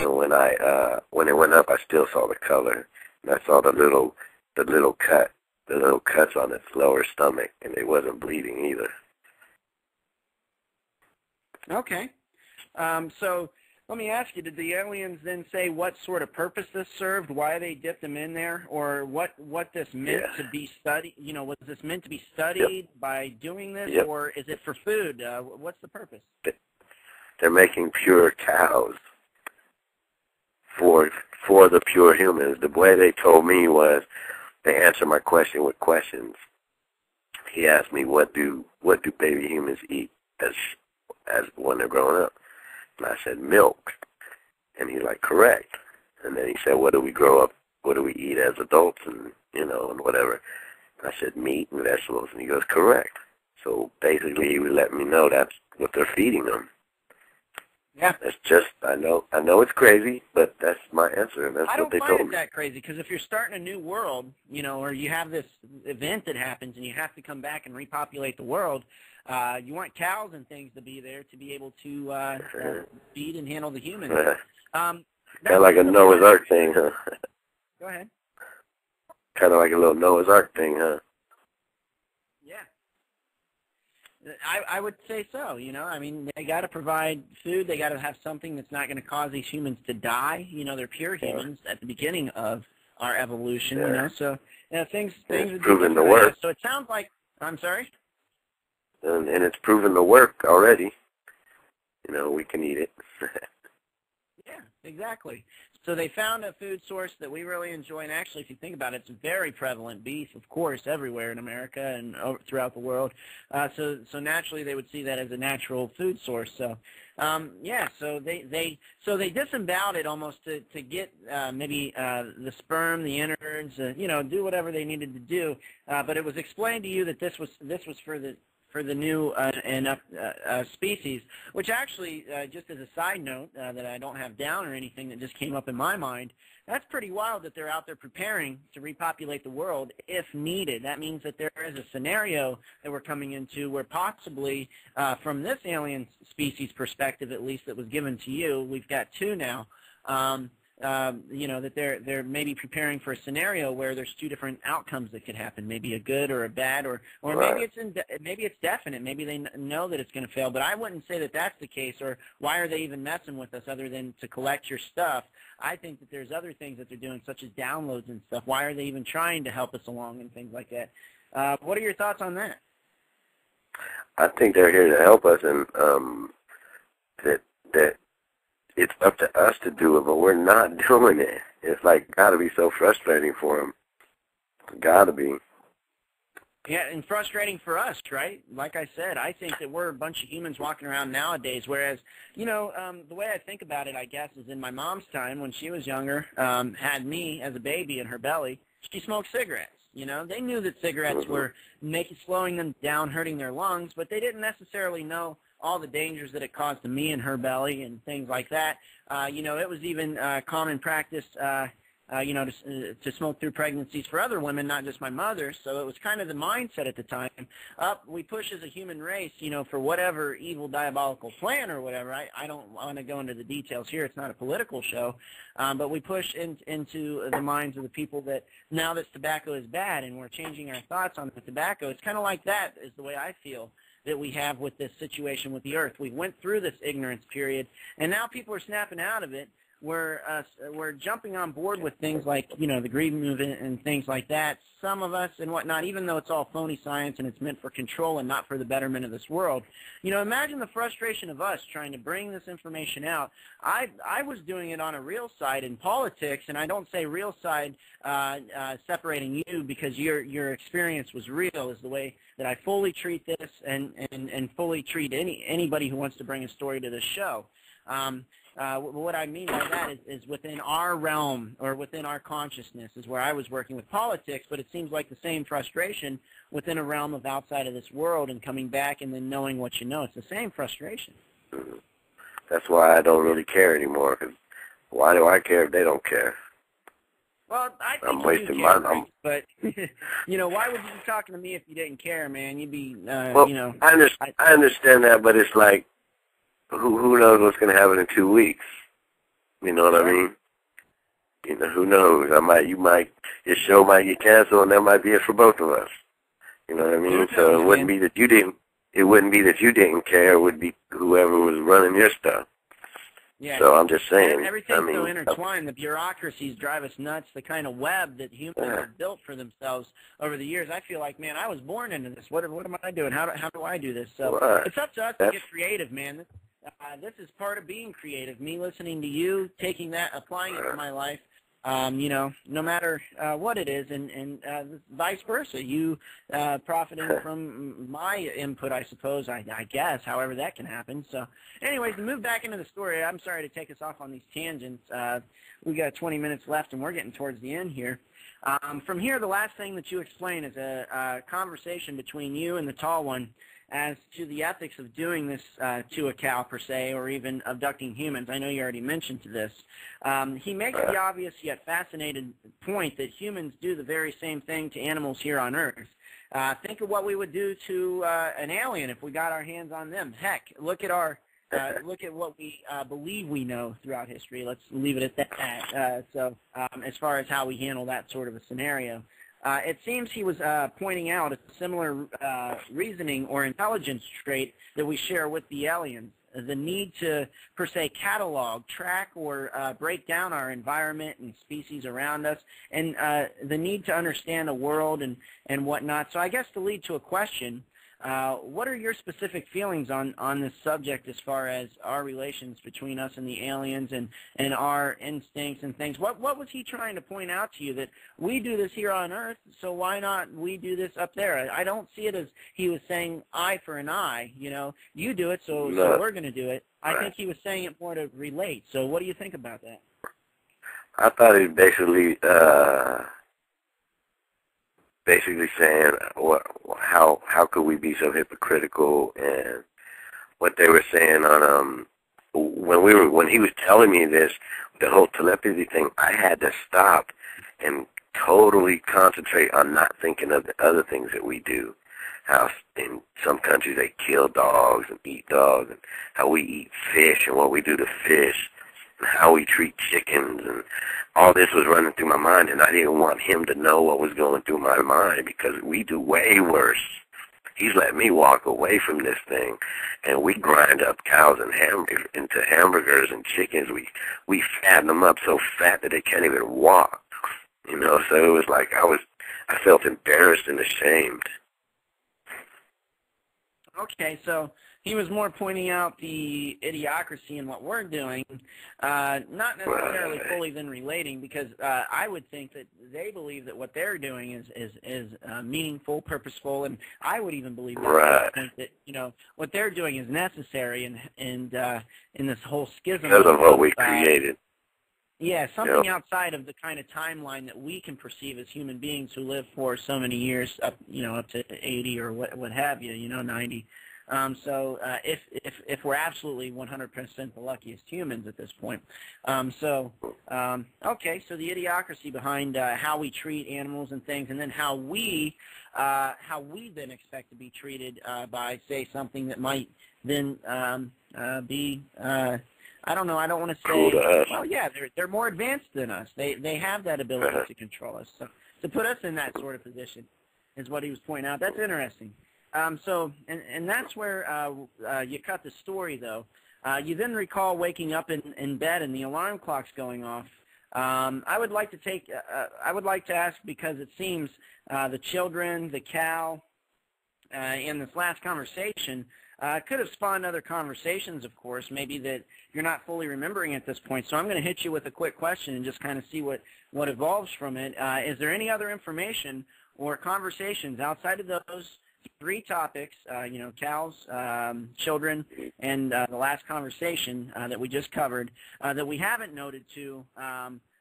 And when it went up, I still saw the color, and I saw the little cuts on its lower stomach, and it wasn't bleeding either. Okay. So let me ask you, did the aliens then say what sort of purpose this served, why they dipped them in there, or what this meant to be studied? You know, was this meant to be studied by doing this, or is it for food? What's the purpose? They're making pure cows for the pure humans. The way they told me was they answered my question with questions. He asked me, what do baby humans eat as when they're growing up? And I said, milk. And he's like, correct. And then he said, what do we eat as adults and, and whatever? And I said, meat and vegetables. And he goes, correct. So basically he would let me know that's what they're feeding them. Yeah. It's just, I know it's crazy, but that's my answer. And that's what they told me. I don't find it that crazy, because if you're starting a new world, or you have this event that happens and you have to come back and repopulate the world, you want cows and things to be there to be able to feed and handle the humans. Kind of like a Noah's Ark thing, huh? Go ahead. Kind of like a little Noah's Ark thing, huh? Yeah. I would say so, I mean, they got to provide food. They got to have something that's not going to cause these humans to die. They're pure humans at the beginning of our evolution, so things it's proven to work. So it sounds like, I'm sorry? And it's proven to work already. We can eat it. Yeah, exactly. So they found a food source that we really enjoy, and actually, if you think about it, it's very prevalent. Beef, of course, everywhere in America and throughout the world. So naturally, they would see that as a natural food source. So, so they disemboweled it almost to get maybe the sperm, the innards, do whatever they needed to do. But it was explained to you that this was for the new species, which actually, just as a side note that I don't have down or anything that just came up in my mind, that's pretty wild that they're out there preparing to repopulate the world if needed. That means that there is a scenario that we're coming into where possibly, from this alien species perspective at least that was given to you, we've got two now, that they're maybe preparing for a scenario where there's two different outcomes that could happen, maybe a good or a bad, or maybe it's definite. Maybe they know that it's going to fail. But I wouldn't say that that's the case. Or why are they even messing with us other than to collect your stuff? I think that there's other things that they're doing, such as downloads and stuff. Why are they even trying to help us along and things like that? What are your thoughts on that? I think they're here to help us, and that it's up to us to do it, but we're not doing it. It's got to be so frustrating for them. Got to be. Yeah, and frustrating for us, right? Like I said, I think that we're a bunch of humans walking around nowadays, whereas, the way I think about it, I guess, is in my mom's time when she was younger, had me as a baby in her belly, she smoked cigarettes. They knew that cigarettes were slowing them down, hurting their lungs, but they didn't necessarily know all the dangers that it caused to me in her belly and things like that. It was even common practice, to smoke through pregnancies for other women, not just my mother. So it was kind of the mindset at the time. We push as a human race, for whatever evil diabolical plan or whatever. I don't want to go into the details here. It's not a political show. But we push into the minds of the people that now that tobacco is bad, and we're changing our thoughts on the tobacco. It's kind of like that is the way I feel that we have with this situation with the earth. We went through this ignorance period, and now people are snapping out of it. We're jumping on board with things like, the green movement and things like that. Some of us and whatnot, even though it's all phony science and it's meant for control and not for the betterment of this world. Imagine the frustration of us trying to bring this information out. I was doing it on a real side in politics, and I don't say real side separating you because your experience was real, is the way that I fully treat this and fully treat anybody who wants to bring a story to this show. What I mean by that is within our realm or within our consciousness is where I was working with politics, but it seems like the same frustration within a realm of outside of this world and coming back and then knowing what you know. It's the same frustration. That's why I don't really care anymore, because why do I care if they don't care? Well, I think I'm wasting my time. But, why would you be talking to me if you didn't care, man? You'd be, I understand that, but it's like, who knows what's going to happen in 2 weeks? You know what I mean? You know, who knows? Your show might get canceled, and that might be it for both of us. You know what I mean? So it wouldn't be that you didn't. It wouldn't be that you didn't care. It would be whoever was running your stuff. Yeah. So I'm just saying. Everything's so intertwined. The bureaucracies drive us nuts. The kind of web that humans have built for themselves over the years. I feel like, man, I was born into this. What am I doing? How do I do this? So it's up to us to get creative, man. This is part of being creative. Me listening to you, taking that, applying it to my life. You know, no matter what it is, and vice versa. You profiting from my input, I suppose, I guess, however that can happen. So anyways, to move back into the story, I'm sorry to take us off on these tangents. We got 20 minutes left, and we're getting towards the end here. From here, the last thing that you explain is a conversation between you and the tall one as to the ethics of doing this to a cow, per se, or even abducting humans. I know you already mentioned to this. He makes the obvious yet fascinating point that humans do the very same thing to animals here on Earth. Think of what we would do to an alien if we got our hands on them. Heck, look at what we believe we know throughout history. Let's leave it at that. So as far as how we handle that sort of a scenario. It seems he was pointing out a similar reasoning or intelligence trait that we share with the aliens, the need to, per se, catalog, track, or break down our environment and species around us, and the need to understand the world and whatnot. So I guess to lead to a question, what are your specific feelings on this subject as far as our relations between us and the aliens and our instincts and things? What was he trying to point out to you, that we do this here on Earth, so why not we do this up there? I don't see it as he was saying eye for an eye, you know, you do it, so we're going to do it. I think he was saying it more to relate. So what do you think about that? I thought he basically saying how could we be so hypocritical, and what they were saying on when he was telling me this, the whole telepathy thing, I had to stop and totally concentrate on not thinking of the other things that we do. How in some countries they kill dogs and eat dogs, and how we eat fish and what we do to fish, and how we treat chickens, and all this was running through my mind, and I didn't want him to know what was going through my mind, because we do way worse. He's let me walk away from this thing, and we grind up cows and into hamburgers and chickens. We fatten them up so fat that they can't even walk. You know, so it was like I felt embarrassed and ashamed. Okay, so he was more pointing out the idiocracy in what we're doing, not necessarily fully then relating, because I would think that they believe that what they're doing is meaningful, purposeful, and I would even believe that. I think that, you know, what they're doing is necessary, and in this whole schism because of what we created. Yeah, something outside of the kind of timeline that we can perceive as human beings who live for so many years, up to 80 or what have you, 90. So if we're absolutely 100% the luckiest humans at this point. Okay, so the idiocracy behind how we treat animals and things, and then how we then expect to be treated by, say, something that might then be I don't know. I don't want to say. Well, yeah, they're more advanced than us. They have that ability to control us. So to put us in that sort of position is what he was pointing out. That's interesting. So and that's where you cut the story, though. You then recall waking up in bed and the alarm clock's going off. I would like to ask, because it seems the children, the cow, in this last conversation. Could have spawned other conversations, of course, maybe that you're not fully remembering at this point. So I'm going to hit you with a quick question and just kind of see what evolves from it. Is there any other information or conversations outside of those three topics, cows, children, and the last conversation that we just covered, that we haven't noted to,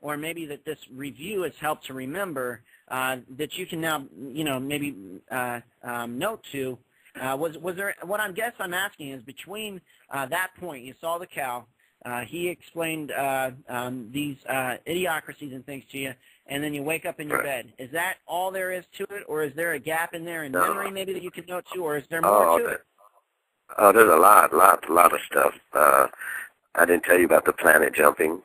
or maybe that this review has helped to remember, that you can now, maybe note to? Was there, what I'm asking is, between that point, you saw the cow, he explained these idiocracies and things to you, and then you wake up in your bed. Is that all there is to it, or is there a gap in there in memory maybe that you could note to, or is there more to it? Oh, there's a lot of stuff. I didn't tell you about the planet jumping.